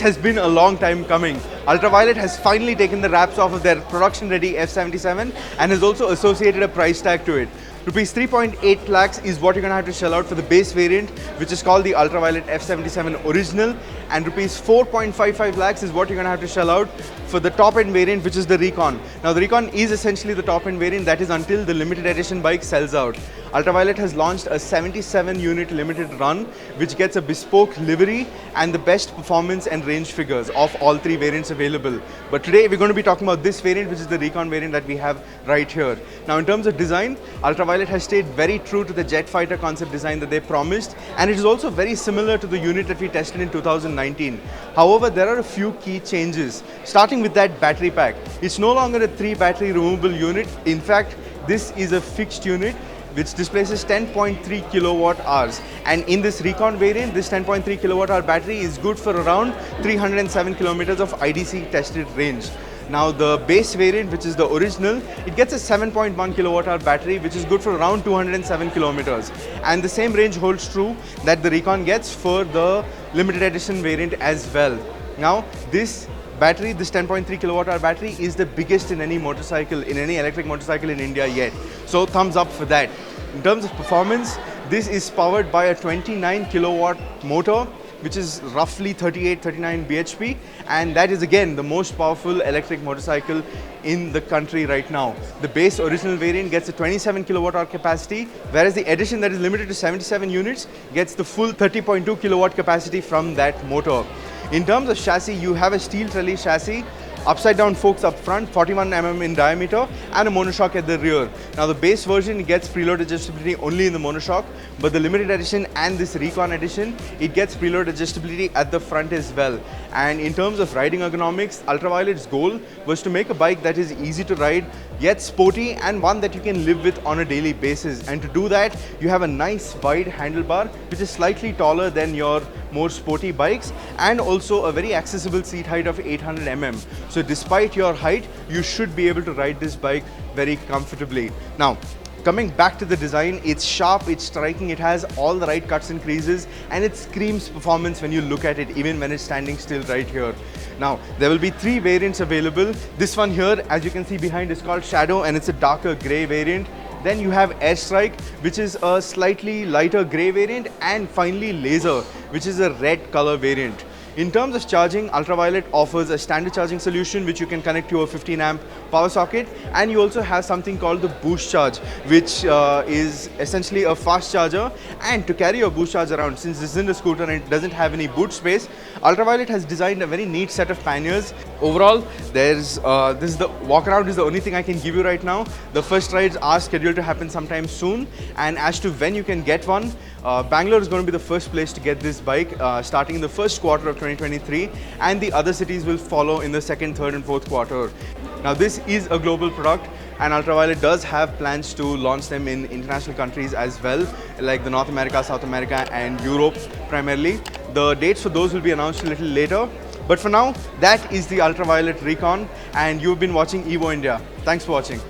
has been a long time coming. Ultraviolette has finally taken the wraps off of their production-ready F77 and has also associated a price tag to it. Rupees 3.8 lakhs is what you're going to have to shell out for the base variant, which is called the Ultraviolette F77 Original, and rupees 4.55 lakhs is what you're going to have to shell out for the top-end variant, which is the Recon. Now, the Recon is essentially the top-end variant, that is until the limited edition bike sells out. Ultraviolette has launched a 77-unit limited run, which gets a bespoke livery and the best performance and range figures of all three variants available. But today, we're going to be talking about this variant, which is the Recon variant that we have right here. Now, in terms of design, Ultraviolette has stayed very true to the jet fighter concept design that they promised, and it is also very similar to the unit that we tested in 2019. However, there are a few key changes, starting with that battery pack. It's no longer a 3-battery removable unit. In fact, this is a fixed unit which displaces 10.3 kilowatt hours, and in this Recon variant, this 10.3 kilowatt hour battery is good for around 307 kilometers of IDC tested range. Now, the base variant, which is the original, it gets a 7.1 kilowatt hour battery, which is good for around 207 kilometers. And the same range holds true that the Recon gets for the limited edition variant as well. Now, this battery, this 10.3 kilowatt hour battery, is the biggest in any motorcycle, in any electric motorcycle in India yet. So, thumbs up for that. In terms of performance, this is powered by a 29 kilowatt motor, which is roughly 38-39 bhp, and that is again the most powerful electric motorcycle in the country right now. The base original variant gets a 27 kilowatt hour capacity, whereas the edition that is limited to 77 units gets the full 30.2 kilowatt capacity from that motor. In terms of chassis, you have a steel trellis chassis, upside down forks up front, 41 mm in diameter, and a monoshock at the rear. Now, the base version gets preload adjustability only in the monoshock, but the limited edition and this Recon edition, it gets preload adjustability at the front as well. And in terms of riding ergonomics, Ultraviolette's goal was to make a bike that is easy to ride, yet sporty, and one that you can live with on a daily basis. And to do that, you have a nice wide handlebar, which is slightly taller than your more sporty bikes, and also a very accessible seat height of 800 mm. So despite your height, you should be able to ride this bike very comfortably. Now, coming back to the design, it's sharp, it's striking, it has all the right cuts and creases, and it screams performance when you look at it, even when it's standing still right here. Now, there will be 3 variants available. This one here, as you can see behind, is called Shadow, and it's a darker grey variant. Then you have Airstrike, which is a slightly lighter grey variant, and finally Laser, which is a red color variant. In terms of charging, Ultraviolette offers a standard charging solution which you can connect to a 15 amp power socket, and you also have something called the boost charge, which is essentially a fast charger. And to carry your boost charge around, since this isn't a scooter and it doesn't have any boot space, Ultraviolette has designed a very neat set of panniers. Overall, this is the walkaround is the only thing I can give you right now. The first rides are scheduled to happen sometime soon, and as to when you can get one, Bangalore is going to be the first place to get this bike, starting in the first quarter of 2023, and the other cities will follow in the second, third and fourth quarter. Now, this is a global product, and Ultraviolette does have plans to launch them in international countries as well, like the North America, South America and Europe primarily. The dates for those will be announced a little later. But for now, that is the Ultraviolette Recon, and you've been watching Evo India. Thanks for watching.